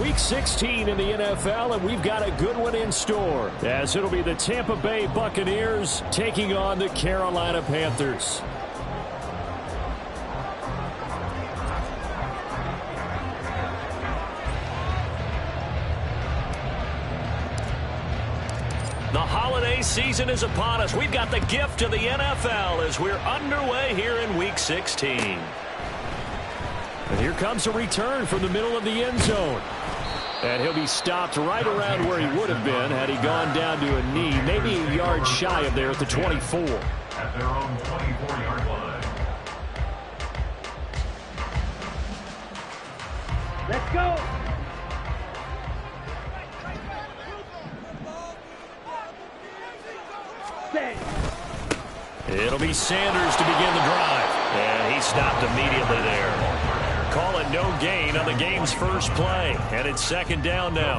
Week 16 in the NFL, and we've got a good one in store, as it'll be the Tampa Bay Buccaneers taking on the Carolina Panthers. The holiday season is upon us. We've got the gift of the NFL as we're underway here in Week 16. And here comes a return from the middle of the end zone. And he'll be stopped right around where he would have been had he gone down to a knee, maybe a yard shy of there at the 24. At their own 24-yard line. Let's go. It'll be Sanders to begin the drive. And he stopped immediately there. Call it no gain on the game's first play. And it's second down now.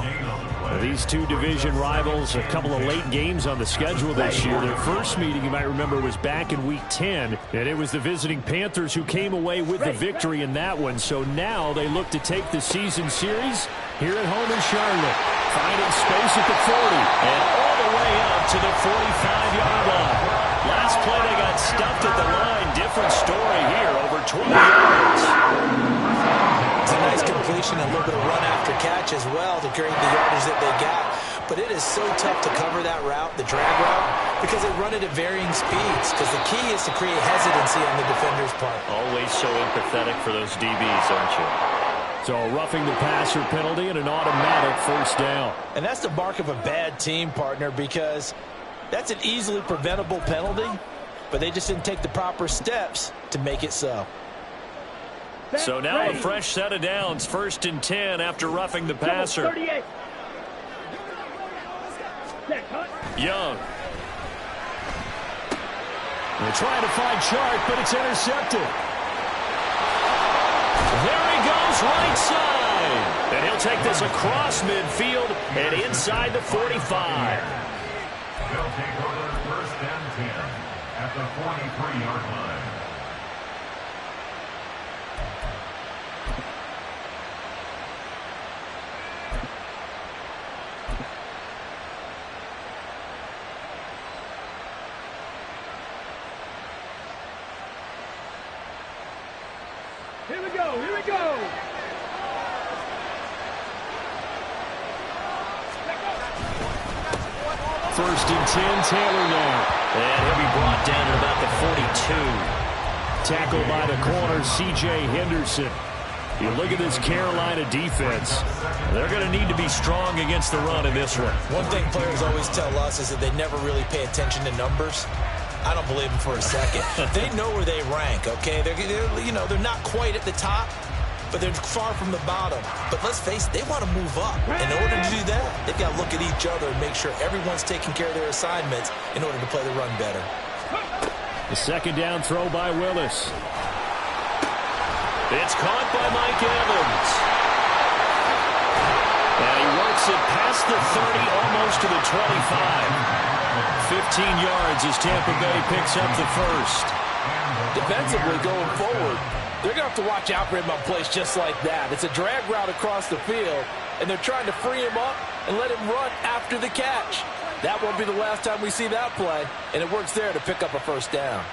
These two division rivals, a couple of late games on the schedule this year. Their first meeting, you might remember, was back in Week 10. And it was the visiting Panthers who came away with the victory in that one. So now they look to take the season series here at home in Charlotte. Finding space at the 40. And all the way up to the 45-yard line. Last play they got stuffed at the line. Different story here, over 20 yards. It's a nice completion, a little bit of run after catch as well to create the yardage that they got. But it is so tough to cover that route, the drag route, because they run it at varying speeds. Because the key is to create hesitancy on the defender's part. Always so empathetic for those DBs, aren't you? So a roughing the passer penalty and an automatic first down. And that's the mark of a bad team, partner, because that's an easily preventable penalty, but they just didn't take the proper steps to make it so. So now a fresh set of downs, 1st and 10 after roughing the passer. Young. They're trying to find Chart, but it's intercepted. There he goes, right side. And he'll take this across midfield and inside the 45. They'll take over 1st and 10 at the 43-yard line. Here we go, here we go. 1st and 10, Taylor now. And he'll be brought down at about the 42. Tackled by the corner, C.J. Henderson. You look at this Carolina defense. They're going to need to be strong against the run in this one. One thing players always tell us is that they never really pay attention to numbers. I don't believe them for a second. They know where they rank, okay? They're not quite at the top, but they're far from the bottom. But let's face it, they want to move up. In order to do that, they've got to look at each other and make sure everyone's taking care of their assignments in order to play the run better. The second down throw by Willis. It's caught by Mike Evans. And he works it past the 30, almost to the 25. 15 yards as Tampa Bay picks up the first. Defensively going forward, they're going to have to watch out for him on plays just like that. It's a drag route across the field, and they're trying to free him up and let him run after the catch. That won't be the last time we see that play, and it works there to pick up a first down.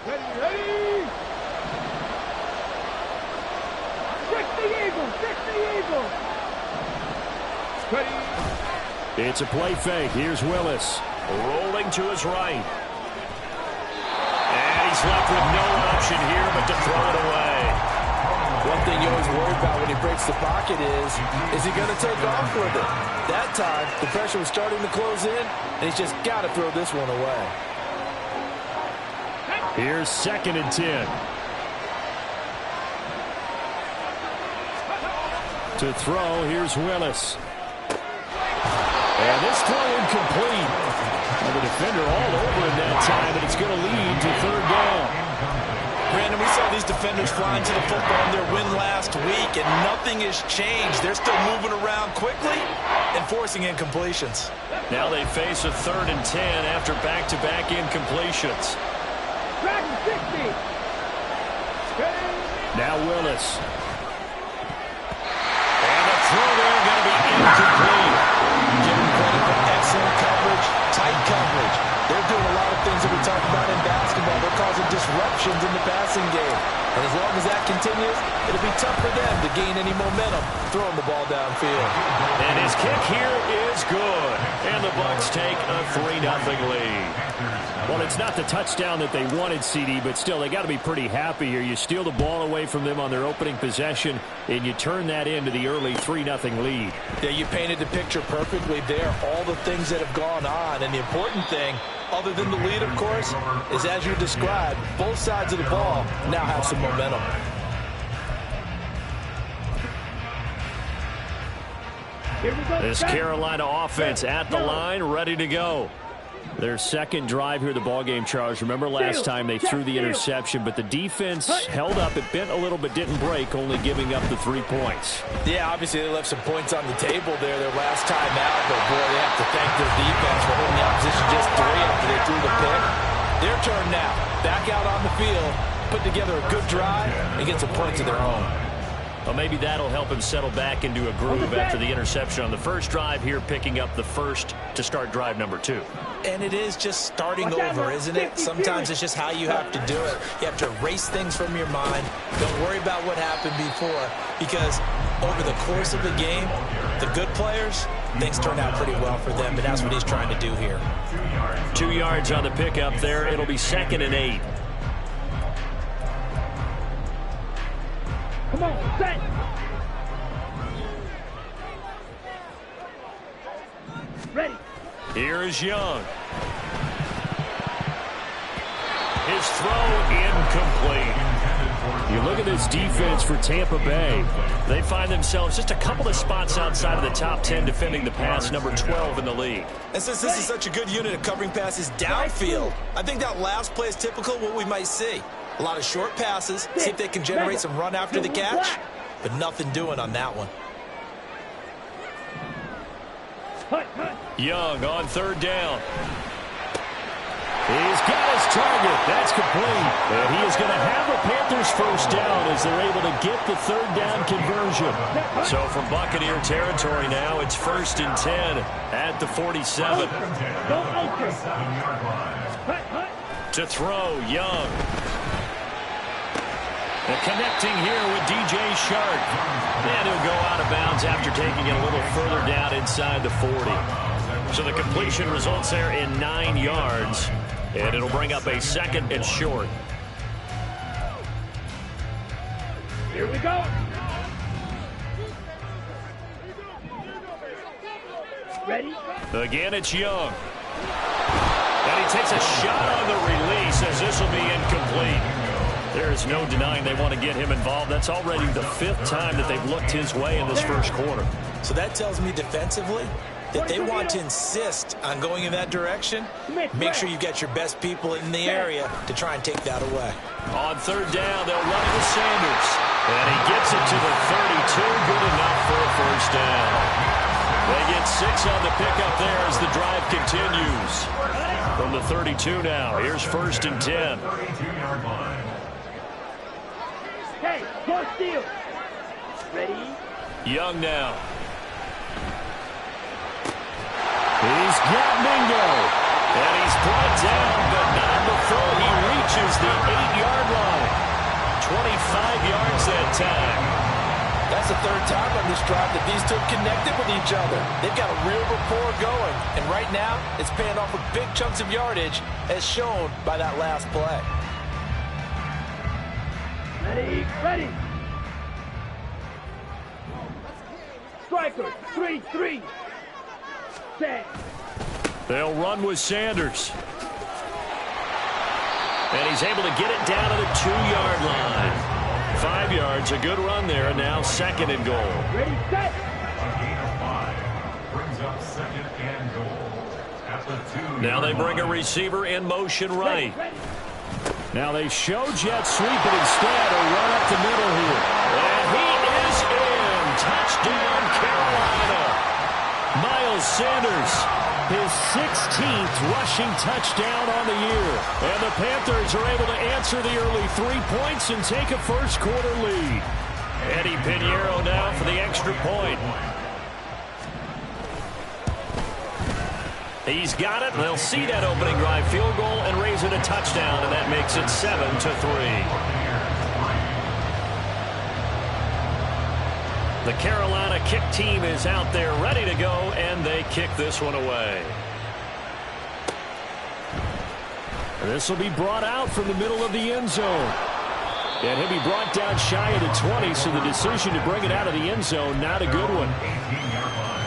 Ready! Check the Eagles! Check the Eagles! Ready! It's a play fake. Here's Willis. Rolling to his right. And he's left with no option here but to throw it away. One thing you always worry about when he breaks the pocket is he going to take off with it? That time, the pressure was starting to close in, and he's just got to throw this one away. Here's 2nd and 10. To throw, here's Willis. And this throw incomplete. And the defender all over him that time, and it's going to lead to 3rd down. Brandon, we saw these defenders flying to the football in their win last week, and nothing has changed. They're still moving around quickly and forcing incompletions. Now they face a 3rd and 10 after back-to-back incompletions. Track 60. Now Willis. And the throw there going to be incomplete. Give them credit for excellent coverage, tight coverage. They're doing a lot of things that we talk about in basketball. They're causing disruptions in the passing game. And as long as that continues, it'll be tough for them to gain any momentum throwing the ball downfield. And his kick here is good. And the Bucs take a 3-0 lead. Well, it's not the touchdown that they wanted, CD, but still, they got to be pretty happy here. You steal the ball away from them on their opening possession, and you turn that into the early 3-0 lead. Yeah, you painted the picture perfectly there. All the things that have gone on, and the important thing, other than the lead, of course, is as you described, both sides of the ball now have some momentum. This Carolina offense at the line, ready to go. Their 2nd drive here, the ballgame, Charles. Remember last time they threw the interception, but the defense held up. It bent a little but didn't break, only giving up the 3 points. Yeah, obviously they left some points on the table there their last time out, but boy, they have to thank their defense for holding the opposition just 3 after they threw the pick. Their turn now. Back out on the field, put together a good drive, and get some points of their own. Well, maybe that'll help him settle back into a groove after the interception on the first drive here, picking up the first to start drive number 2. And it is just starting over, isn't it? Sometimes it's just how you have to do it. You have to erase things from your mind. Don't worry about what happened before, because over the course of the game, the good players, things turn out pretty well for them, and that's what he's trying to do here. 2 yards on the pickup there. It'll be 2nd and 8. Come on, set. Ready. Here is Young. His throw incomplete. You look at this defense for Tampa Bay. They find themselves just a couple of spots outside of the top 10 defending the pass, number 12 in the league. And since this is such a good unit of covering passes downfield, I think that last play is typical of what we might see. A lot of short passes, see if they can generate some run after the catch, but nothing doing on that one. Young on 3rd down. He's got his target. That's complete. And he is going to have a Panthers first down as they're able to get the 3rd down conversion. So from Buccaneer territory now, it's 1st and 10 at the 47. To throw, Young. And connecting here with DJ Shark. And he'll go out of bounds after taking it a little further down inside the 40. So the completion results there in 9 yards. And it'll bring up a 2nd and short. Here we go. Ready? Again, it's Young. And he takes a shot on the release as this will be incomplete. There is no denying they want to get him involved. That's already the 5th time that they've looked his way in this first quarter. So that tells me defensively that they want to insist on going in that direction. Make sure you get your best people in the area to try and take that away. On 3rd down, they'll run it with Sanders. And he gets it to the 32. Good enough for a first down. They get 6 on the pickup there as the drive continues. From the 32 now, here's 1st and 10. Hey, go steal. Ready? Young now. He's got Mingo. And he's brought down, but not before he reaches the 8-yard line. 25 yards that time. That's the 3rd time on this drive that these two have connected with each other. They've got a real rapport going. And right now, it's paying off with big chunks of yardage, as shown by that last play. Ready, ready. strikers. 3-3. Set. They'll run with Sanders. And he's able to get it down to the 2-yard line. 5 yards, a good run there, and now 2nd and goal. Ready, set. A gain of 5 brings up 2nd and goal at the 2-yard Now they bring a line. receiver in motion right. Ready. Now they show jet sweep, but instead a run up the middle here. And he is in. Touchdown, Carolina. Miles Sanders, his 16th rushing touchdown on the year. And the Panthers are able to answer the early 3 points and take a first-quarter lead. Eddie Pinheiro now for the extra point. He's got it. They'll see that opening drive field goal and raise it a touchdown, and that makes it 7-3. The Carolina kick team is out there ready to go, and they kick this one away. This will be brought out from the middle of the end zone. And he'll be brought down shy of the 20, so the decision to bring it out of the end zone, not a good one. 18-yard line.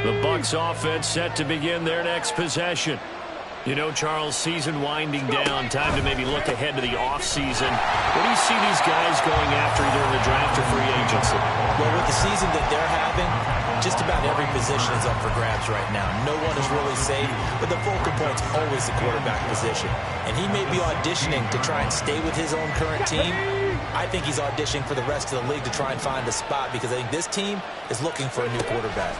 The Bucs offense set to begin their next possession. You know, Charles, season winding down, time to maybe look ahead to the offseason. What do you see these guys going after either in the draft or free agency? Well, with the season that they're having, just about every position is up for grabs right now. No one is really safe, but the focal point's always the quarterback position. And he may be auditioning to try and stay with his own current team. I think he's auditioning for the rest of the league to try and find a spot because I think this team is looking for a new quarterback.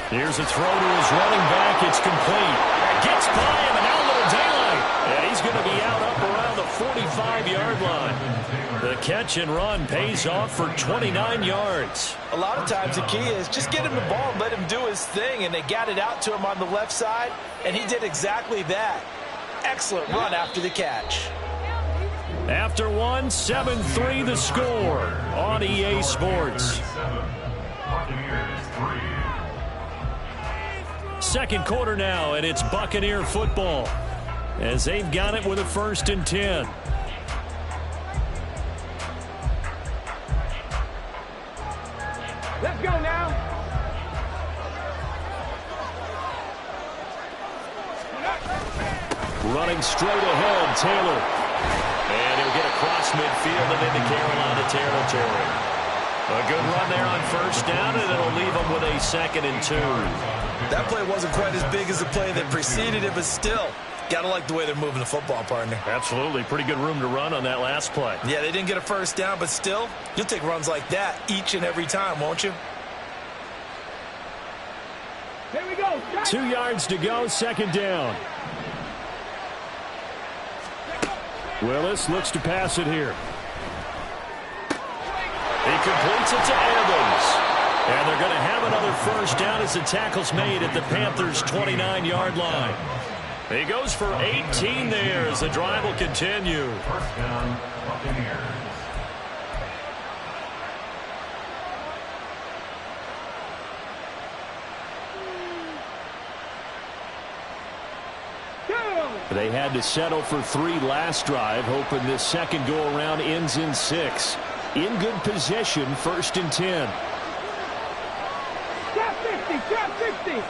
Here's a throw to his running back. It's complete. Gets by him, and now a little daylight. And he's going to be out up around the 45-yard line. The catch and run pays off for 29 yards. A lot of times the key is just get him the ball and let him do his thing, and they got it out to him on the left side, and he did exactly that. Excellent run after the catch. After one, 7-3 the score on EA Sports. Buccaneers 3. Second quarter now, and it's Buccaneer football as they've got it with a 1st and 10. Let's go now. Running straight ahead, Taylor. And he'll get across midfield and into Carolina territory. A good run there on 1st down, and it'll leave them with a 2nd and 2. That play wasn't quite as big as the play that preceded it, but still, gotta like the way they're moving the football, partner. Absolutely. Pretty good room to run on that last play. Yeah, they didn't get a 1st down, but still, you'll take runs like that each and every time, won't you? Here we go. 2 yards to go, 2nd down. Willis looks to pass it here. He completes it to Evans. And they're going to have another 1st down as the tackle's made at the Panthers' 29-yard line. He goes for 18 there as the drive will continue. 1st down, Buccaneers. They had to settle for 3 last drive, hoping this second go-around ends in 6. In good position, 1st and 10. Trap 50, trap 50.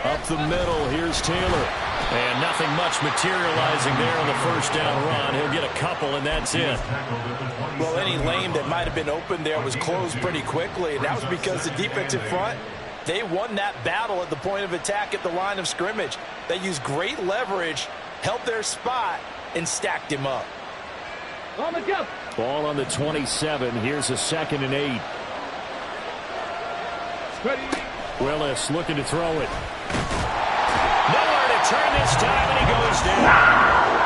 Up the middle, here's Taylor. And nothing much materializing there on the 1st down run. He'll get a couple, and that's it. Well, any lane that might have been open there was closed pretty quickly, and that was because the defensive front, they won that battle at the point of attack at the line of scrimmage. They used great leverage, held their spot, and stacked him up. On the jump. Ball on the 27. Here's a 2nd and 8. Ready. Willis looking to throw it. Nowhere to turn this time, and he goes down.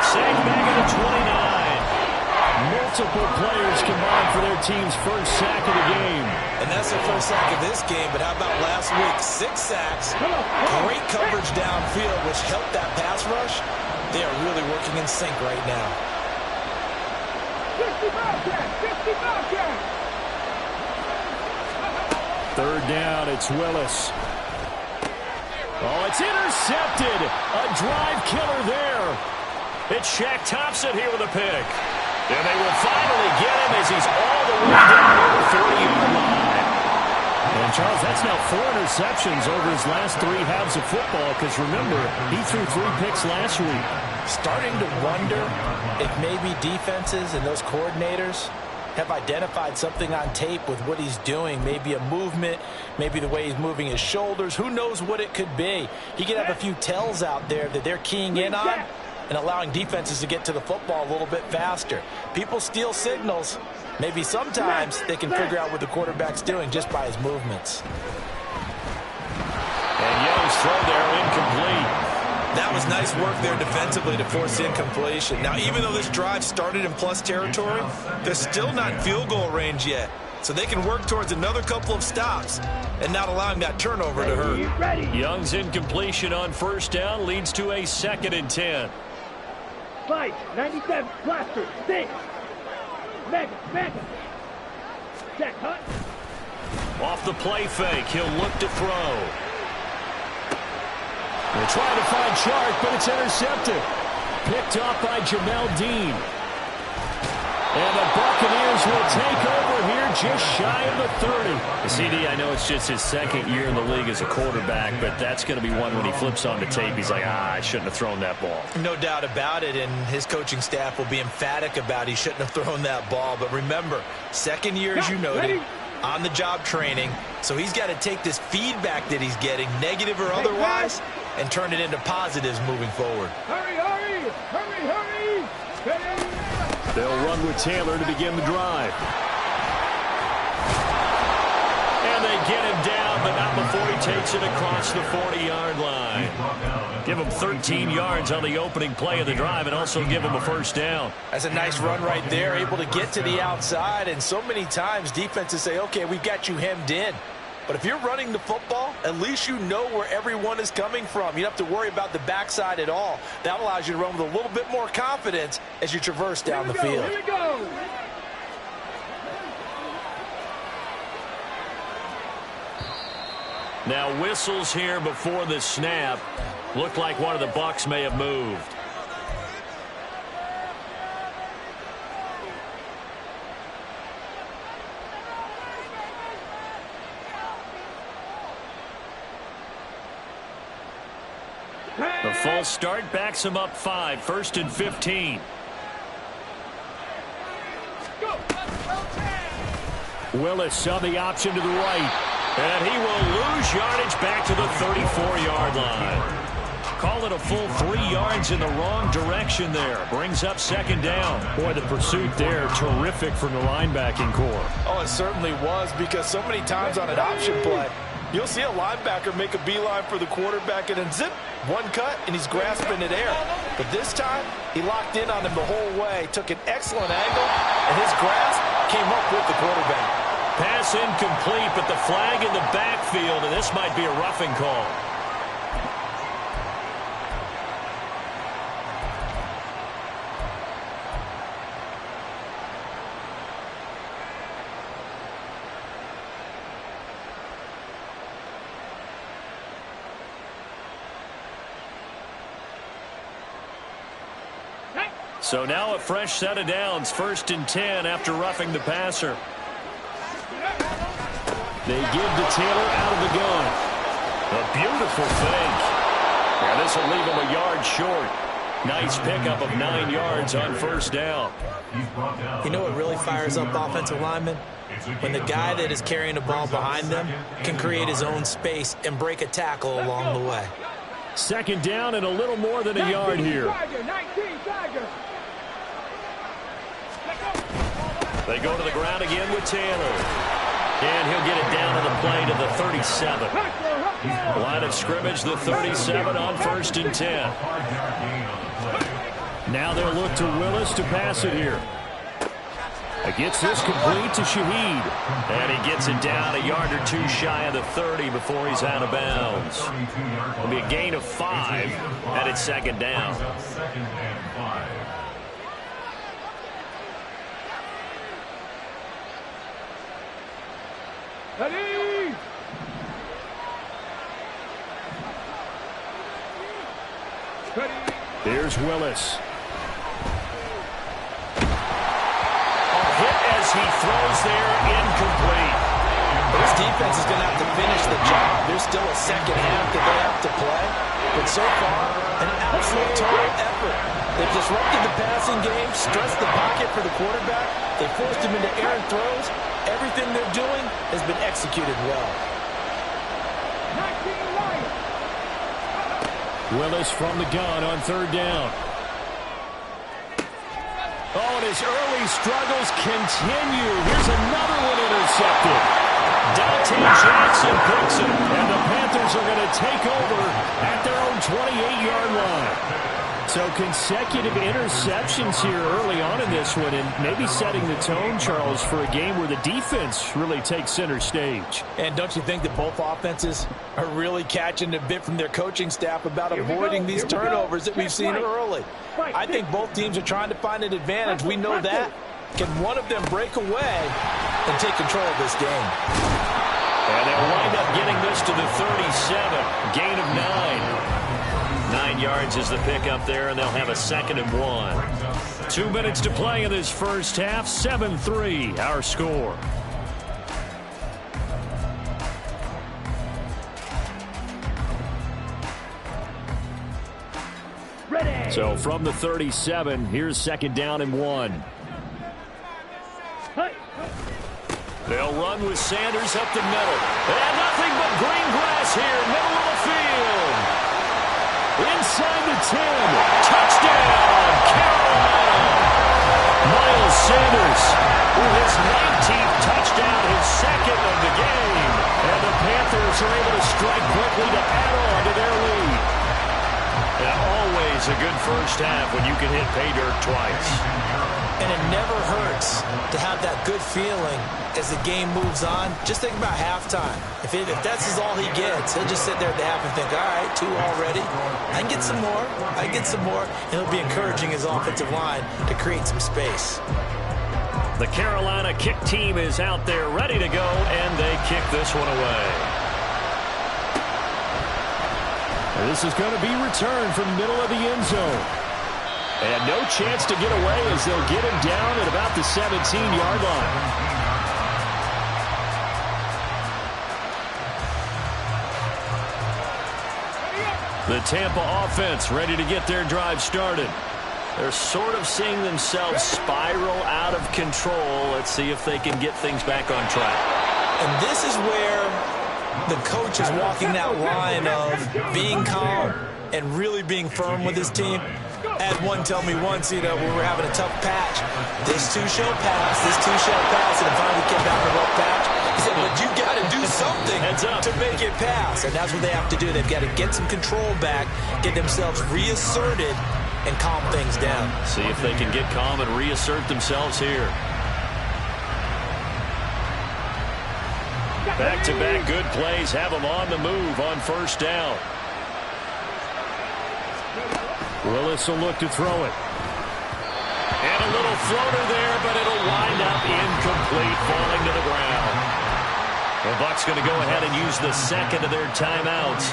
Sacked back at the 29. Multiple players combined for their team's first sack of the game. And that's their first sack of this game, but how about last week? 6 sacks, great coverage downfield, which helped that pass rush. They are really working in sync right now. 50 Bobcat! Third down, it's Willis. Oh, it's intercepted. A drive killer there. It's Shaq Thompson here with a pick. And they will finally get him as he's all the way down to the 30-yard line. And, Charles, that's now 4 interceptions over his last 3 halves of football because, remember, he threw 3 picks last week. Starting to wonder if maybe defenses and those coordinators have identified something on tape with what he's doing. Maybe a movement, maybe the way he's moving his shoulders. Who knows what it could be? He could have a few tells out there that they're keying in on and allowing defenses to get to the football a little bit faster. People steal signals. Maybe sometimes they can figure out what the quarterback's doing just by his movements. And Young's throw there incomplete. That was nice work there defensively to force incompletion. Now, even though this drive started in plus territory, they're still not in field goal range yet. So they can work towards another couple of stops and not allowing that turnover to hurt. Young's incompletion on first down leads to a 2nd and 10. Fight, 97, blaster, 6. Mega. Check, hut. Off the play fake, he'll look to throw. They're trying to find Chark, but it's intercepted. Picked off by Jamel Dean. And the Buccaneers will take over here just shy of the 30. CD, I know it's just his 2nd year in the league as a quarterback, but that's going to be one when he flips on the tape, he's like, I shouldn't have thrown that ball. No doubt about it, and his coaching staff will be emphatic about he shouldn't have thrown that ball. But remember, 2nd year, as you noted, on-the-job training, so he's got to take this feedback that he's getting, negative or otherwise, and turn it into positives moving forward. Hurry! They'll run with Taylor to begin the drive. And they get him down, but not before he takes it across the 40-yard line. Give him 13 yards on the opening play of the drive and also give him a first down. That's a nice run right there, able to get to the outside. And so many times defenses say, okay, we've got you hemmed in. But if you're running the football, at least you know where everyone is coming from. You don't have to worry about the backside at all. That allows you to run with a little bit more confidence as you traverse down the field. Here we go. Now whistles here before the snap. Looked like one of the Bucs may have moved. The false start backs him up 5, 1st and 15. Willis on the option to the right. And he will lose yardage back to the 34-yard line. Call it a full 3 yards in the wrong direction there. Brings up 2nd down. Boy, the pursuit there, terrific from the linebacking core. Oh, it certainly was, because so many times on an option play, you'll see a linebacker make a beeline for the quarterback and then zip, one cut, and he's grasping it air. But this time, he locked in on him the whole way, took an excellent angle, and his grasp came up with the quarterback. Pass incomplete, but the flag in the backfield, and this might be a roughing call. So now a fresh set of downs, 1st and 10 after roughing the passer. They give to Taylor out of the gun. A beautiful fake. Yeah, this will leave him a yard short. Nice pickup of 9 yards on 1st down. You know what really fires up offensive linemen? When the guy that is carrying the ball behind them can create his own space and break a tackle along the way. 2nd down and a little more than a yard here. They go to the ground again with Taylor. And he'll get it down on the play to the 37. Line of scrimmage, the 37 on 1st and 10. Now they'll look to Willis to pass it here. Gets this complete to Shaheed. And he gets it down a yard or two shy of the 30 before he's out of bounds. It'll be a gain of 5, and it's second down. Ready? Here's Willis. Hit as he throws there, incomplete. This defense is going to have to finish the job. There's still a second half that they have to play. But so far, an absolute total effort. They've disrupted the passing game, stressed the pocket for the quarterback. They forced him into errant throws. Everything they're doing has been executed well. Willis from the gun on third down. Oh, and his early struggles continue. Here's another one intercepted. Dante Jackson picks it, and the Panthers are going to take over at their own 28-yard line. So consecutive interceptions here early on in this one, and maybe setting the tone, Charles, for a game where the defense really takes center stage. And don't you think that both offenses are really catching a bit from their coaching staff about avoiding these turnovers that we've seen early? I think both teams are trying to find an advantage. We know that. Can one of them break away and take control of this game? And they'll wind up getting this to the 37. Gain of 9. 9 yards is the pickup there, and they'll have a 2nd and 1. 2 minutes to play in this first half. 7-3, our score. Ready. So from the 37, here's 2nd down and 1. They'll run with Sanders up the middle. And nothing but green grass here, middle of the field. Inside the 10. Touchdown, Carolina. Miles Sanders with his 19th touchdown, his 2nd of the game. And the Panthers are able to strike quickly to add on to their lead. And always a good first half when you can hit pay dirt twice. And it never hurts to have that good feeling as the game moves on. Just think about halftime. If that's all he gets, he'll just sit there at the half and think, all right, 2 already. I can get some more. I can get some more. And he'll be encouraging his offensive line to create some space. The Carolina kick team is out there ready to go, and they kick this one away. This is going to be returned from middle of the end zone. And no chance to get away as they'll get him down at about the 17-yard line. The Tampa offense ready to get their drive started. They're sort of seeing themselves spiral out of control. Let's see if they can get things back on track. And this is where the coach is walking that line of being calm and really being firm with his team. I had one tell me once, when we were having a tough patch, this too shall pass, this too shall pass, and finally came out in a rough patch. He said, but you got to do something to make it pass, and that's what they have to do. They've got to get some control back, get themselves reasserted, and calm things down. See if they can get calm and reassert themselves here. Back-to-back good plays have them on the move on first down. Willis will look to throw it. And a little floater there, but it'll wind up incomplete, falling to the ground. The Bucs going to go ahead and use the 2nd of their timeouts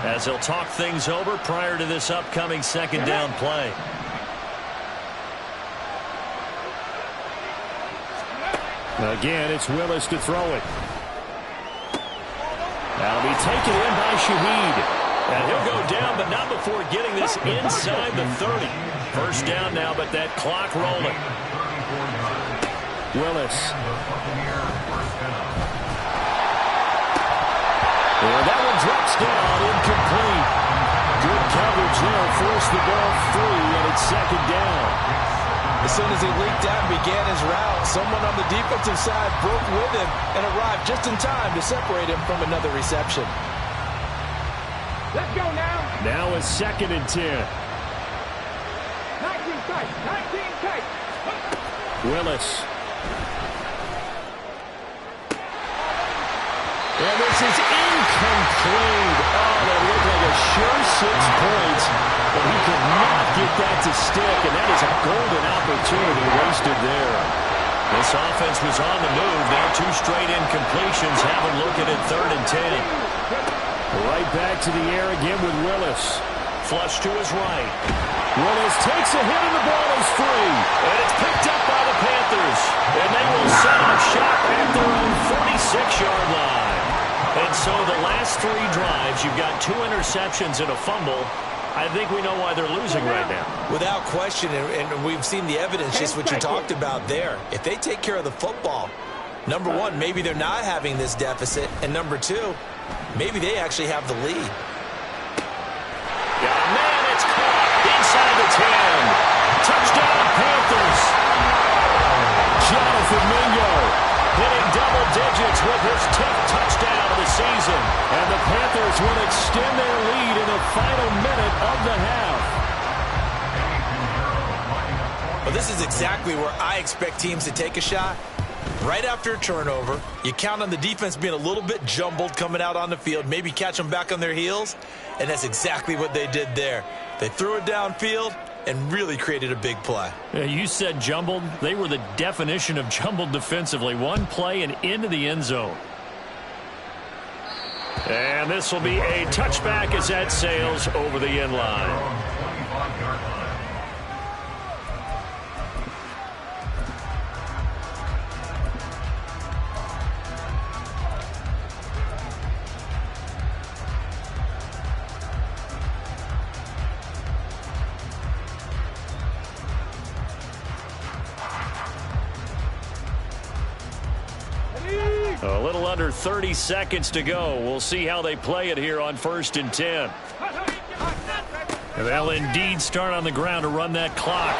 as they'll talk things over prior to this upcoming 2nd down play. Again, it's Willis to throw it. That'll be taken in by Shaheed. And he'll go down, but not before getting this inside the 30. First down now, but that clock rolling. Willis. And that one drops down, incomplete. Good coverage there, forced the ball free, and it's 2nd down. As soon as he leaked out and began his route, someone on the defensive side broke with him and arrived just in time to separate him from another reception. Let's go now. Now a 2nd and 10. 19 tight. 19 tight. Willis. And this is incomplete. Oh, that looked like a sure 6 points, but he could not get that to stick, and that is a golden opportunity wasted there. This offense was on the move. Now 2 straight incompletions. Have them looking at 3rd and 10. Right back to the air again with Willis. Flush to his right. Willis takes a hit and the ball is free. And it's picked up by the Panthers. And they will set up shop at their own 46-yard line. And so the last 3 drives, you've got 2 interceptions and a fumble. I think we know why they're losing right now. Without question, and we've seen the evidence, just what you talked about there. If they take care of the football, number 1, maybe they're not having this deficit. And number 2, maybe they actually have the lead. Yeah, man, it's caught inside the 10. Touchdown, Panthers. Jonathan Mingo hitting double digits with his 10th touchdown of the season. And the Panthers will extend their lead in the final minute of the half. Well, this is exactly where I expect teams to take a shot. Right after a turnover, you count on the defense being a little bit jumbled coming out on the field, maybe catch them back on their heels, and that's exactly what they did there. They threw it downfield and really created a big play. Yeah, you said jumbled. They were the definition of jumbled defensively. One play and into the end zone. And this will be a touchback as that sails over the end line. A little under 30 seconds to go. We'll see how they play it here on 1st and 10. And they'll indeed start on the ground to run that clock.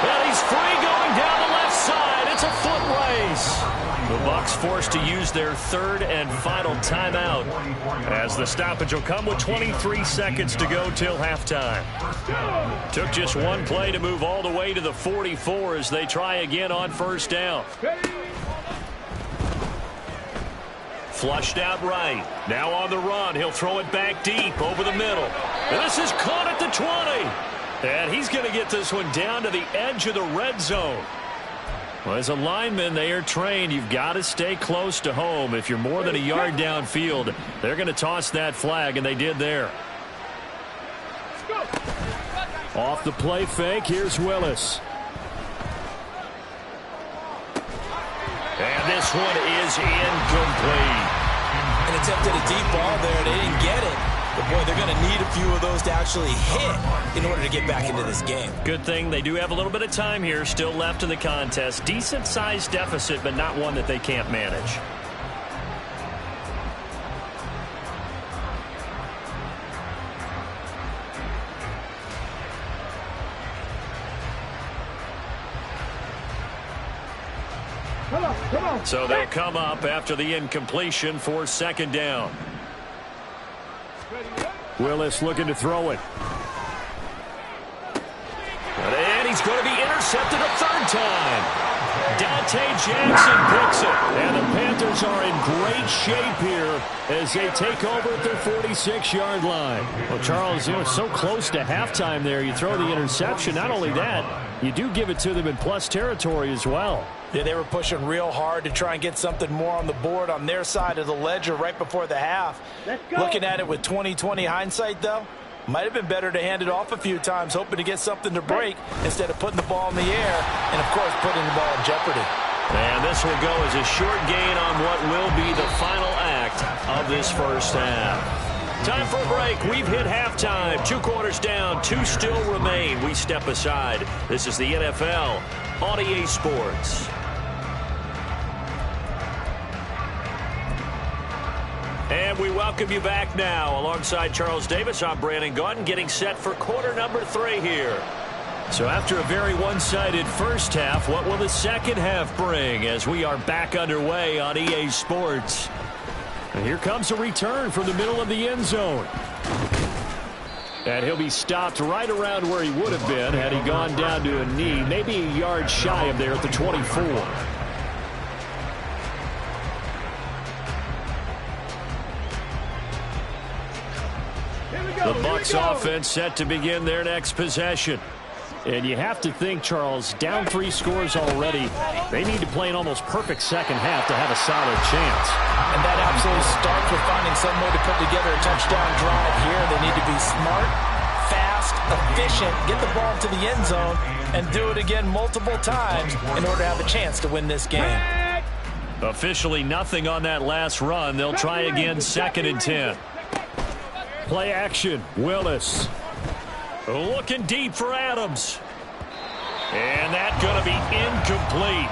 And he's free going down the left side. It's a foot race. The Bucs forced to use their 3rd and final timeout, as the stoppage will come with 23 seconds to go till halftime. Took just 1 play to move all the way to the 44 as they try again on 1st down. Flushed out right. Now on the run. He'll throw it back deep over the middle. And this is caught at the 20. And he's going to get this one down to the edge of the red zone. Well, as a lineman, they are trained. You've got to stay close to home. If you're more than a yard downfield, they're going to toss that flag, and they did there. Off the play fake, here's Willis. And this one is incomplete. An attempt at a deep ball there. They didn't get it. But, boy, they're going to need a few of those to actually hit in order to get back into this game. Good thing they do have a little bit of time here still left in the contest. Decent-sized deficit, but not one that they can't manage. So they'll come up after the incompletion for 2nd down. Willis looking to throw it. And he's going to be intercepted a 3rd time. Dante Jackson picks it. And the Panthers are in great shape here as they take over at their 46-yard line. Well, Charles, so close to halftime there. You throw the interception. Not only that, you do give it to them in plus territory as well. Yeah, they were pushing real hard to try and get something more on the board on their side of the ledger right before the half. Looking at it with 20/20 hindsight, though, might have been better to hand it off a few times, hoping to get something to break instead of putting the ball in the air and, of course, putting the ball in jeopardy. And this will go as a short gain on what will be the final act of this first half. Time for a break. We've hit halftime. 2 quarters down. 2 still remain. We step aside. This is the NFL on EA Sports. And we welcome you back now. Alongside Charles Davis, I'm Brandon Gaudin, getting set for quarter number 3 here. So after a very one-sided first half, what will the second half bring as we are back underway on EA Sports? And here comes a return from the middle of the end zone. And he'll be stopped right around where he would have been had he gone down to a knee, maybe a yard shy of there at the 24. The Bucs offense set to begin their next possession. And you have to think, Charles, down 3 scores already. They need to play an almost perfect second half to have a solid chance. And that absolutely starts with finding some way to put together a touchdown drive here. They need to be smart, fast, efficient, get the ball to the end zone, and do it again multiple times in order to have a chance to win this game. Officially nothing on that last run. They'll try again, 2nd and 10. Play action, Willis. Looking deep for Adams. And that's going to be incomplete.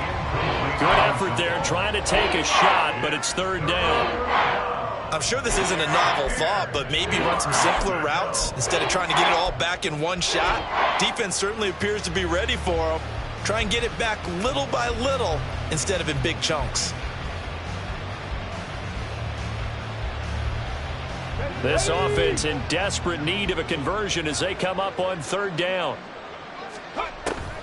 Good effort there trying to take a shot, but it's 3rd down. I'm sure this isn't a novel thought, but maybe run some simpler routes instead of trying to get it all back in one shot. Defense certainly appears to be ready for them. Try and get it back little by little instead of in big chunks. This offense in desperate need of a conversion as they come up on 3rd down.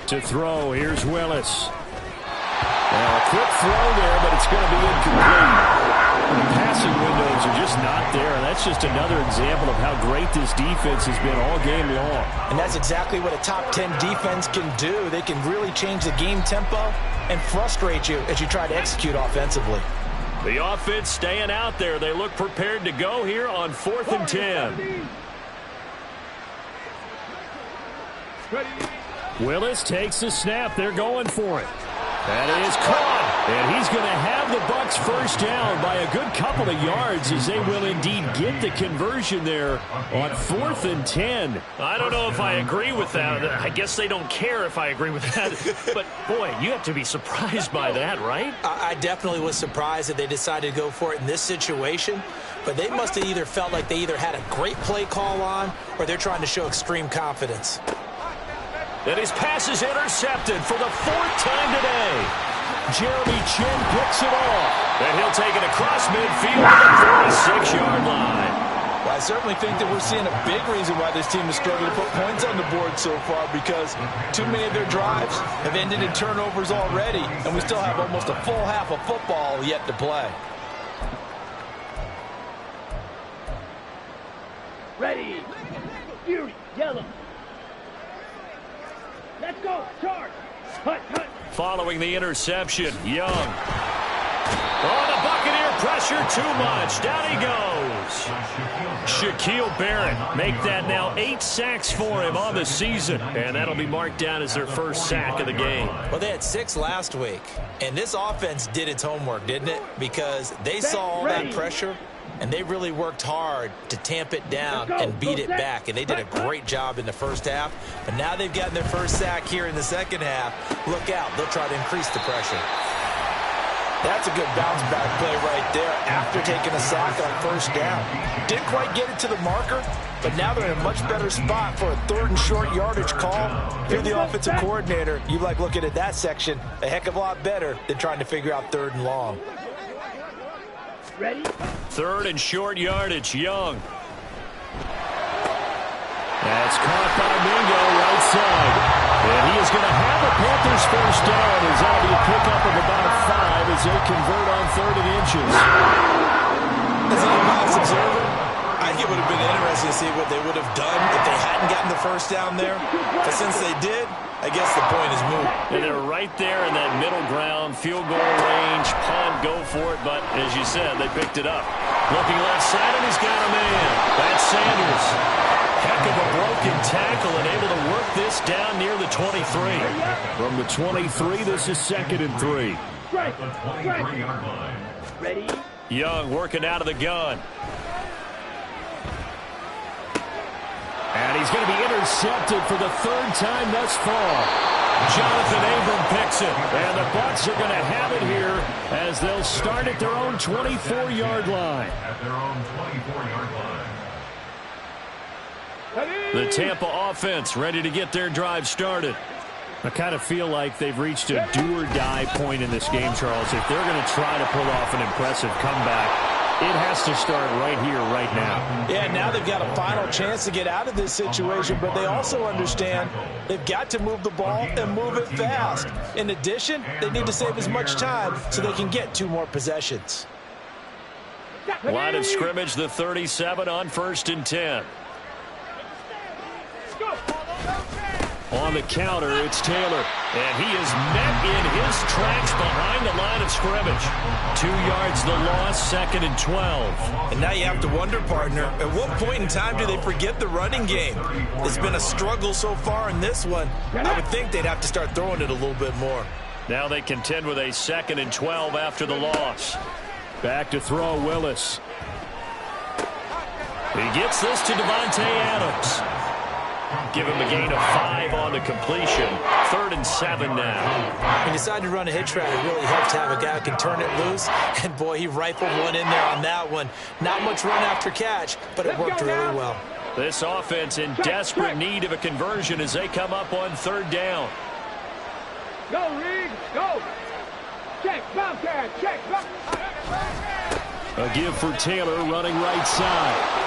To throw, here's Willis. Now, a quick throw there, but it's going to be incomplete. The passing windows are just not there, and that's just another example of how great this defense has been all game long. And that's exactly what a top 10 defense can do. They can really change the game tempo and frustrate you as you try to execute offensively. The offense staying out there. They look prepared to go here on 4th and 10. Willis takes the snap. They're going for it. That is caught. And he's going to have the Bucs first down by a good couple of yards as they will indeed get the conversion there on 4th and 10. I don't know if I agree with that. I guess they don't care if I agree with that. But, boy, you have to be surprised by that, right? I definitely was surprised that they decided to go for it in this situation. But they must have either felt like they either had a great play call on or they're trying to show extreme confidence. And his pass is intercepted for the 4th time today. Jeremy Chin picks it off. And he'll take it across midfield to the 46-yard line. Well, I certainly think that we're seeing a big reason why this team is struggling to put points on the board so far, because too many of their drives have ended in turnovers already, and we still have almost a full half of football yet to play. Ready. Fury. Yellow. Let's go. Charge. Hut, hut. Following the interception, Young. Oh, the Buccaneer pressure too much. Down he goes. Shaquille Barrett make that now 8 sacks for him on the season. And that'll be marked down as their first sack of the game. Well, they had 6 last week. And this offense did its homework, didn't it? Because they saw all that pressure, and they really worked hard to tamp it down and beat it back. And they did a great job in the first half. But now they've gotten their first sack here in the second half. Look out. They'll try to increase the pressure. That's a good bounce-back play right there after taking a sack on first down. Didn't quite get it to the marker, but now they're in a much better spot for a 3rd and short yardage call. If you're the offensive coordinator, you like looking at that section a heck of a lot better than trying to figure out 3rd and long. Ready? 3rd and short yardage, Young. That's caught by Mingo right side. And he is going to have a Panthers first down as that'll be a pickup of about 5 as they convert on 3rd and inches. As an in-box observer, I think it would have been interesting to see what they would have done if they hadn't gotten the first down there. But since they did, I guess the point is moot. And they're right there in that middle ground, field goal range, punt, go for it. But as you said, they picked it up. Looking left side, and he's got a man. That's Sanders. Heck of a broken tackle and able to work this down near the 23. From the 23, this is 2nd and 3. Ready? Young working out of the gun. And he's going to be intercepted for the 3rd time thus far. Jonathan Abram picks it. And the Bucs are going to have it here as they'll start at their own 24-yard line. At their own 24-yard line. The Tampa offense ready to get their drive started. I kind of feel like they've reached a do-or-die point in this game, Charles. If they're going to try to pull off an impressive comeback, it has to start right here, right now. Yeah, now they've got a final chance to get out of this situation, but they also understand they've got to move the ball and move it fast. In addition, they need to save as much time so they can get 2 more possessions. Line of scrimmage, the 37 on 1st and 10. On the counter, it's Taylor. And he is met in his tracks behind the line of scrimmage. 2 yards the loss, 2nd and 12. And now you have to wonder, partner, at what point in time do they forget the running game? It's been a struggle so far in this one. I would think they'd have to start throwing it a little bit more. Now they contend with a 2nd and 12 after the loss. Back to throw, Willis. He gets this to Devontae Adams. Give him a gain of 5 on the completion. 3rd and 7 now. When you decide to run a hitch route, it really helps to have a guy who can turn it loose. And, boy, he rifled one in there on that one. Not much run after catch, but it worked really well. This offense in desperate need of a conversion as they come up on 3rd down. Go, Reed, go. Check, Bobcat, check, Bobcat. A give for Taylor running right side.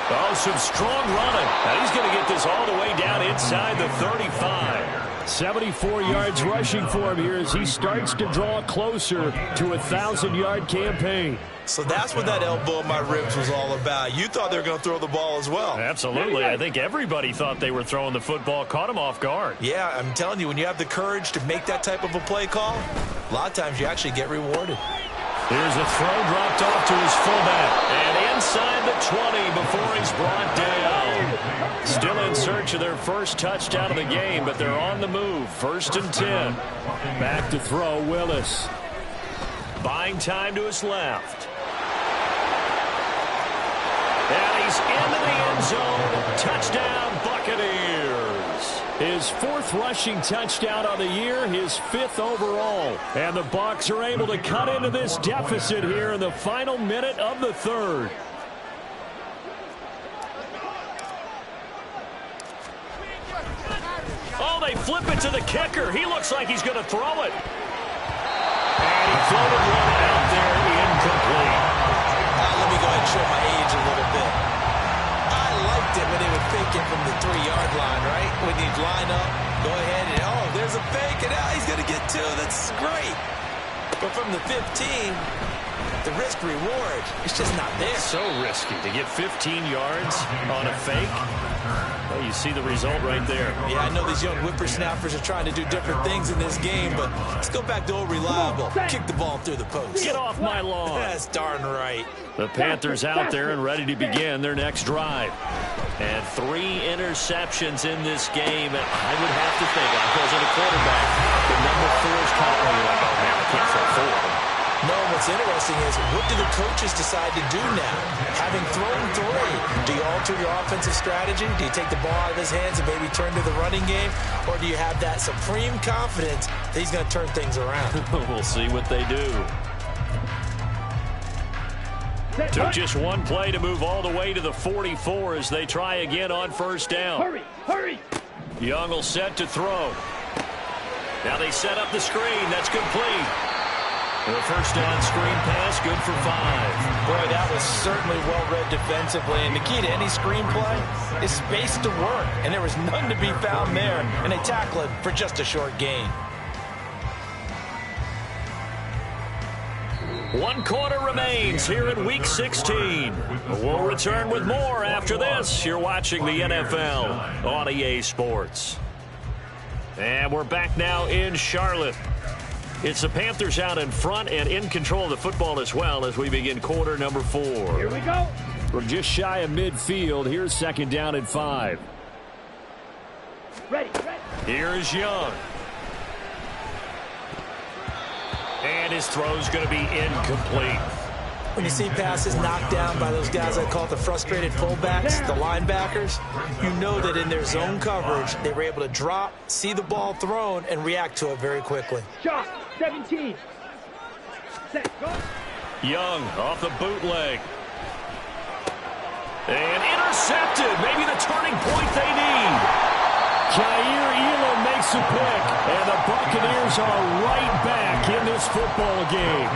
Oh, some strong running. Now he's going to get this all the way down inside the 35. 74 yards rushing for him here as he starts to draw closer to a 1,000-yard campaign. So that's what that elbow in my ribs was all about. You thought they were going to throw the ball as well. Absolutely. I think everybody thought they were throwing the football, caught him off guard. Yeah, I'm telling you, when you have the courage to make that type of a play call, a lot of times you actually get rewarded. Here's a throw dropped off to his fullback. And inside the 20 before he's brought down. Still in search of their first touchdown of the game, but they're on the move. 1st and 10. Back to throw, Willis. Buying time to his left. And he's into the end zone. Touchdown, Buccaneers. His 4th rushing touchdown on the year, his 5th overall. And the Bucs are able to cut into this deficit here in the final minute of the 3rd. Oh, they flip it to the kicker. He looks like he's going to throw it. And he floated one out there, incomplete. Let me go ahead and show my age a little bit. I liked it when they would fake it from the 3-yard line, right? When you'd line up, go ahead and, oh, there's a fake, and now he's going to get 2. That's great. But from the 15, the risk-reward, it's just not there. So risky to get 15 yards on a fake. Well, you see the result right there. Yeah, I know these young whippersnappers are trying to do different things in this game, but let's go back to old reliable. Kick the ball through the post. Get off my lawn. That's darn right. The Panthers out there and ready to begin their next drive. And 3 interceptions in this game. And I would have to think, if I wasn't a quarterback, the number 4 is kind of like, oh, man, I can't throw 4. No, what's interesting is, what do the coaches decide to do now? Having thrown 3, do you alter your offensive strategy? Do you take the ball out of his hands and maybe turn to the running game? Or do you have that supreme confidence that he's going to turn things around? We'll see what they do. Took just one play to move all the way to the 44 as they try again on 1st down. Hurry, hurry. Young will set to throw. Now they set up the screen. That's complete. The 1st down screen pass, good for 5. Boy, that was certainly well-read defensively. And the key to any screen play is space to work. And there was none to be found there. And they tackle it for just a short gain. 1 quarter remains here in Week 16. We'll return with more after this. You're watching the NFL on EA Sports. And we're back now in Charlotte. It's the Panthers out in front and in control of the football as well as we begin quarter number 4. Here we go. We're just shy of midfield. Here's 2nd down and 5. Ready. Here's Young. And his throw's going to be incomplete. When you see passes knocked down by those guys I call the frustrated fullbacks, the linebackers, you know that in their zone coverage, they were able to drop, see the ball thrown, and react to it very quickly. Shot, 17. Set, go. Young off the bootleg. And intercepted. Maybe the turning point they need. Jair Elam makes a pick. And the Buccaneers are right back in this football game.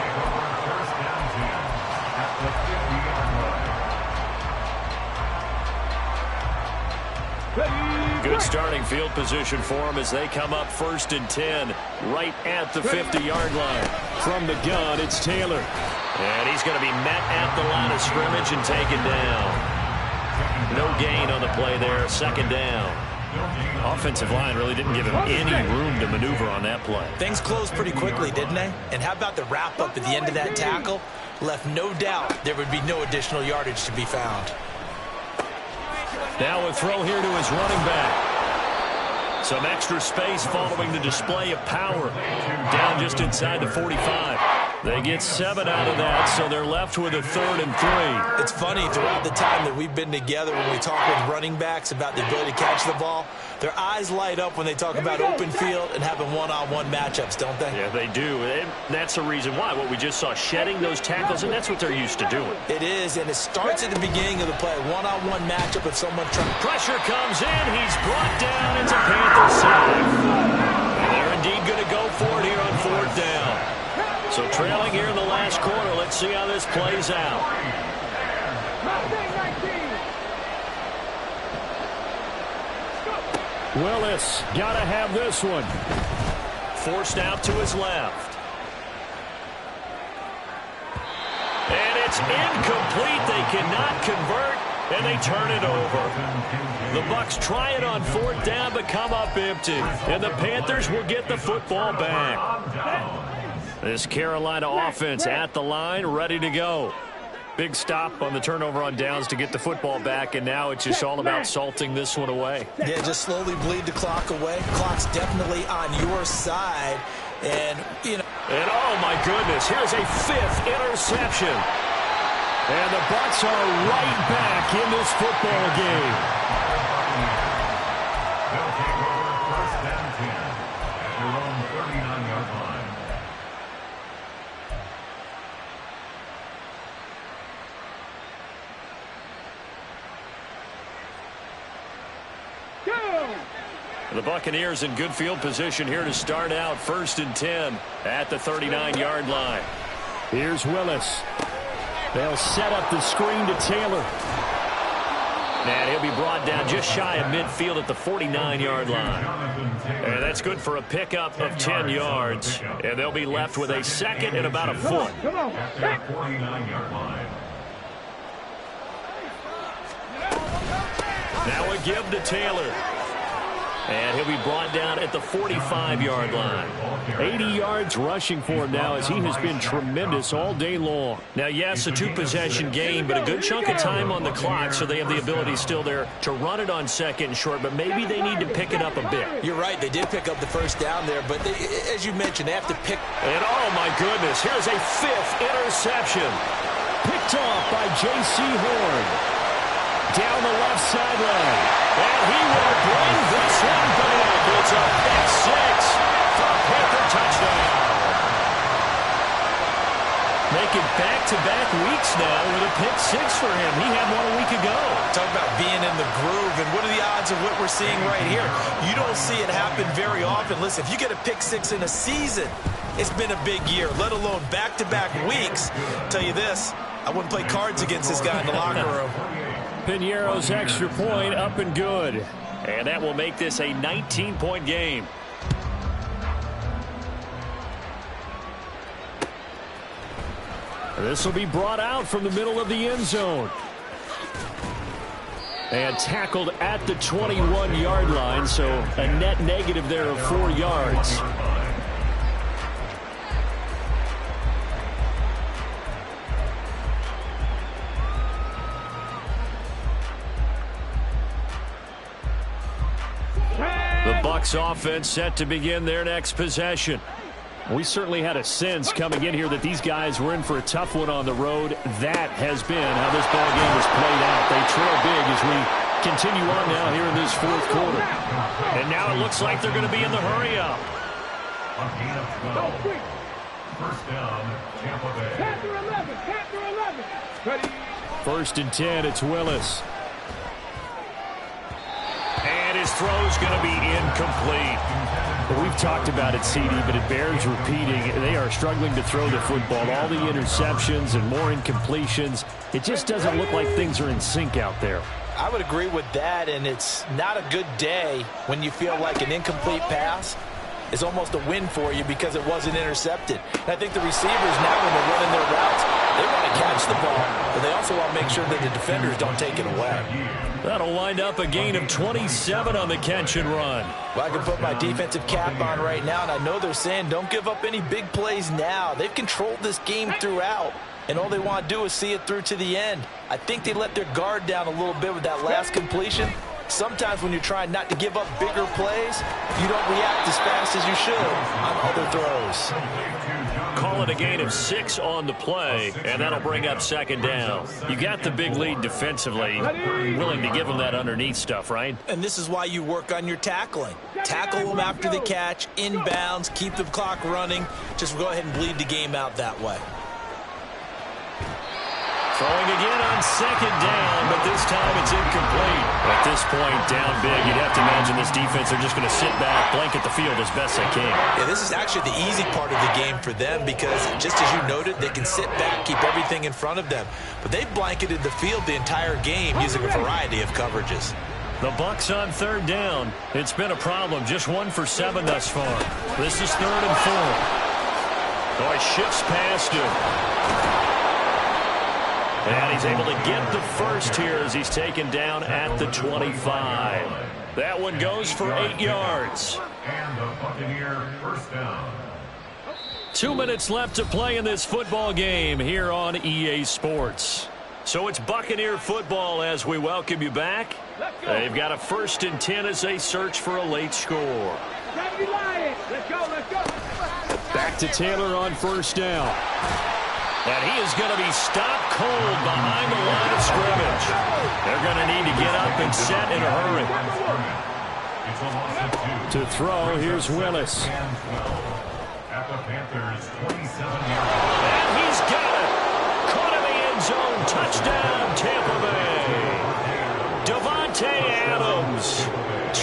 Good starting field position for them as they come up 1st and 10 right at the 50-yard line. From the gun, it's Taylor. And he's going to be met at the line of scrimmage and taken down. No gain on the play there. Second down. Offensive line really didn't give him any room to maneuver on that play. Things closed pretty quickly, didn't they? And how about the wrap-up at the end of that tackle? Left no doubt there would be no additional yardage to be found. Now a throw here to his running back. Some extra space following the display of power. Down just inside the 45. They get 7 out of that, so they're left with a 3rd and 3. It's funny, throughout the time that we've been together, when we talk with running backs about the ability to catch the ball, their eyes light up when they talk about open field and having one-on-one matchups, don't they? Yeah, they do. And that's the reason why. What we just saw, shedding those tackles, and that's what they're used to doing. It is, and it starts at the beginning of the play. One-on-one matchup if someone tries. Pressure comes in. He's brought down. It's a Panther sack. And they're indeed going to go for it here on 4th down. So trailing here in the last quarter. Let's see how this plays out. Willis got to have this one. Forced out to his left. And it's incomplete. They cannot convert, and they turn it over. The Bucs try it on 4th down, but come up empty. And the Panthers will get the football back. This Carolina offense at the line, ready to go. Big stop on the turnover on downs to get the football back, and now it's just all about salting this one away. Yeah, just slowly bleed the clock away. Clock's definitely on your side. And, you know. And, oh, my goodness, here's a 5th interception. And the Bucs are right back in this football game. They'll take over 1st and 10 at their own 39-yard line. The Buccaneers in good field position here to start out 1st and 10 at the 39-yard line. Here's Willis. They'll set up the screen to Taylor. And he'll be brought down just shy of midfield at the 49-yard line. And that's good for a pickup of 10 yards. And they'll be left with a 2nd and about a foot. At their 49-yard line. Now a give to Taylor. And he'll be brought down at the 45-yard line. 80 yards rushing for him now as he has been tremendous all day long. Now, yes, a 2-possession game, but a good chunk of time on the clock, so they have the ability still there to run it on 2nd and short, but maybe they need to pick it up a bit. You're right. They did pick up the 1st down there, but they, as you mentioned, they have to pick. And, oh, my goodness, here's a 5th interception. Picked off by J.C. Horn. Down the left sideline. And he will bring this one back. It's a pick 6 for a Panther touchdown. Making back-to-back weeks now with a pick 6 for him. He had one a week ago. Talk about being in the groove, and what are the odds of what we're seeing right here? You don't see it happen very often. Listen, if you get a pick 6 in a season, it's been a big year, let alone back-to-back weeks. I'll tell you this, I wouldn't play cards against this guy in the locker room. Piñeiro's extra point up and good. And that will make this a 19-point game. This will be brought out from the middle of the end zone. And tackled at the 21-yard line, so a net negative there of 4 yards. The Bucs offense set to begin their next possession. We certainly had a sense coming in here that these guys were in for a tough one on the road. That has been how this ball game has played out. They trail big as we continue on now here in this 4th quarter. And now it looks like they're going to be in the hurry-up. A gain of 12. 1st down, Tampa Bay. Panther 11, Panther 11. Ready. 1st and 10, it's Willis. And his throw's going to be incomplete. Well, we've talked about it, CD, but it bears repeating. They are struggling to throw the football. All the interceptions and more incompletions. It just doesn't look like things are in sync out there. I would agree with that, and it's not a good day when you feel like an incomplete pass is almost a win for you because it wasn't intercepted. And I think the receivers now, when they're running their routes, they want to catch the ball, but they also want to make sure that the defenders don't take it away. That'll wind up a gain of 27 on the catch and run. Well, I can put my defensive cap on right now, and I know they're saying don't give up any big plays now. They've controlled this game throughout, and all they want to do is see it through to the end. I think they let their guard down a little bit with that last completion. Sometimes when you're trying not to give up bigger plays, you don't react as fast as you should on other throws. Call it a gain of 6 on the play, and that'll bring up second down. You got the big lead defensively, willing to give them that underneath stuff, right? And this is why you work on your tackling. Tackle them after the catch, inbounds, keep the clock running. Just go ahead and bleed the game out that way. Throwing again on second down, but this time it's incomplete. At this point, down big, you'd have to imagine this defense are just going to sit back, blanket the field as best they can. Yeah, this is actually the easy part of the game for them because, just as you noted, they can sit back, keep everything in front of them. But they've blanketed the field the entire game using a variety of coverages. The Bucs on third down. It's been a problem. Just 1 for 7 thus far. This is 3rd and 4. Oh, he shifts past him. And he's able to get the first here as he's taken down at the 25. That one goes for 8 yards. And the Buccaneer first down. 2 minutes left to play in this football game here on EA Sports. So it's Buccaneer football as we welcome you back. They've got a 1st and 10 as they search for a late score. Let's go. Back to Taylor on 1st down. And he is going to be stopped cold behind the line of scrimmage. They're going to need to get up and set in a hurry. To throw, here's Willis. At the Panthers, 27-yard. And he's got it. Caught in the end zone. Touchdown, Tampa Bay. Devontae Adams,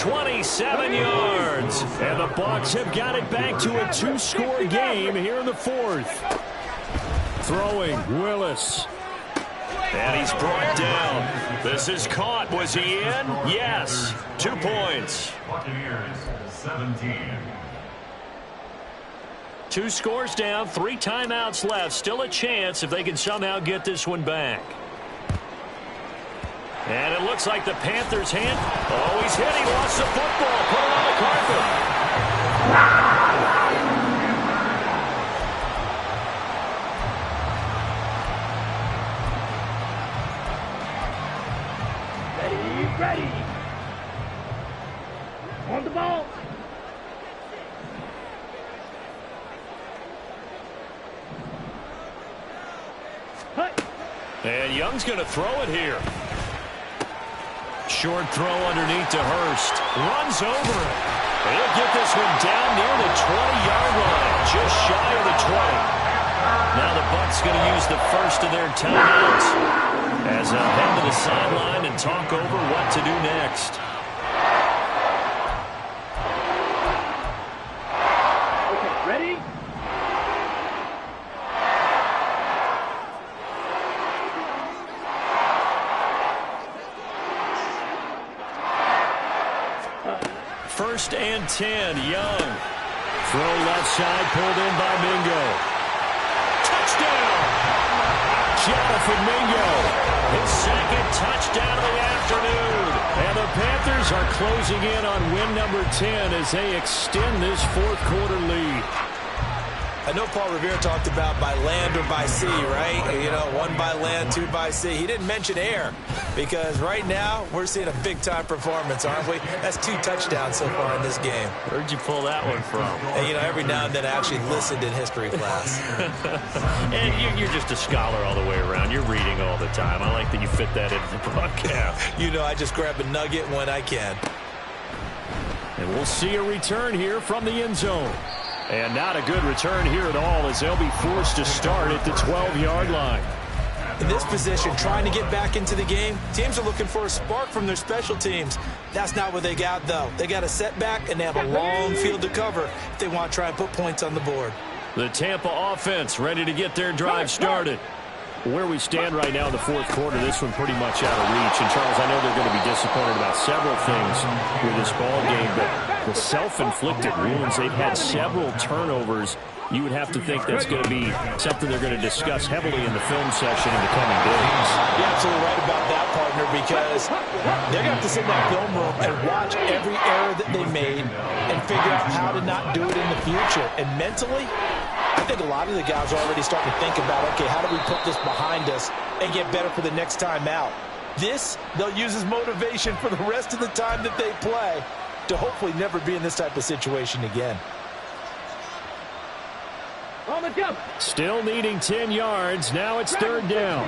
27 yards. And the Bucs have got it back to a 2-score game here in the 4th. Throwing, Willis. And he's brought down. This is caught. Was he in? Yes. 2 points. Buccaneers, 17. 2 scores down, 3 timeouts left. Still a chance if they can somehow get this one back. And it looks like the Panthers' hand. Oh, he's hit. He lost the football. Put it on the carpet. Ready. On the ball. And Young's going to throw it here. Short throw underneath to Hurst. Runs over it. He'll get this one down near the 20-yard line. Just shy of the 20. Now the Bucs going to use the first of their timeouts as they'll head to the sideline and talk over what to do next. Okay, ready? First and 10, Young. Throw left side, pulled in by Mingo. Touchdown! Jonathan Mingo. His second touchdown of the afternoon. And the Panthers are closing in on win number 10 as they extend this 4th quarter lead. I know Paul Revere talked about by land or by sea, right? You know, 1 by land, 2 by sea. He didn't mention air because right now we're seeing a big-time performance, aren't we? That's 2 touchdowns so far in this game. Where'd you pull that one from? And, you know, every now and then I actually listened in history class. And you're just a scholar all the way around. You're reading all the time. I like that you fit that into the broadcast. You know, I just grab a nugget when I can. And we'll see a return here from the end zone. And not a good return here at all as they'll be forced to start at the 12-yard line. In this position, trying to get back into the game, teams are looking for a spark from their special teams. That's not what they got, though. They got a setback, and they have a long field to cover if they want to try and put points on the board. The Tampa offense ready to get their drive started. Where we stand right now in the 4th quarter, this one pretty much out of reach. And, Charles, I know they're going to be disappointed about several things with this ball game, but The self-inflicted wounds. They've had several turnovers. You would have to think that's going to be something they're going to discuss heavily in the film session in the coming days. You're absolutely right about that, partner, because they're going to have to sit in that film room and watch every error that they made and figure out how to not do it in the future. And mentally, I think a lot of the guys are already starting to think about, okay, how do we put this behind us and get better for the next time out? This, they'll use as motivation for the rest of the time that they play to hopefully never be in this type of situation again. On the jump. Still needing 10 yards. Now it's third down.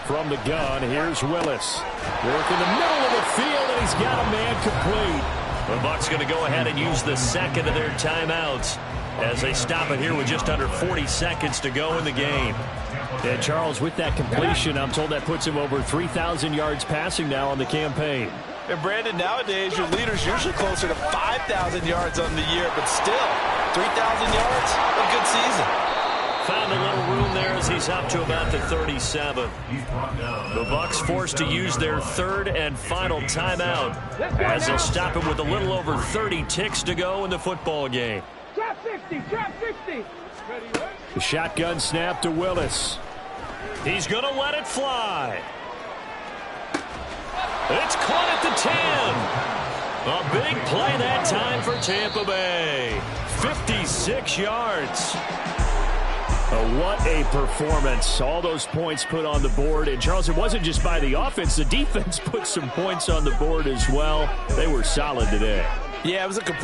From the gun, here's Willis. Work in the middle of the field, and he's got a man complete. The Bucs going to go ahead and use the second of their timeouts as they stop it here with just under 40 seconds to go in the game. And Charles, with that completion, I'm told that puts him over 3,000 yards passing now on the campaign. And Brandon, nowadays your leader's usually closer to 5,000 yards on the year, but still, 3,000 yards, a good season. Found a little room there as he's up to about the 37. The Bucs forced to use their third and final timeout as they'll stop it with a little over 30 ticks to go in the football game. Trap 50, trap 50. The shotgun snap to Willis. He's going to let it fly. It's caught at the 10. A big play that time for Tampa Bay. 56 yards. What a performance. All those points put on the board. And, Charles, it wasn't just by the offense. The defense put some points on the board as well. They were solid today. Yeah, it was a complete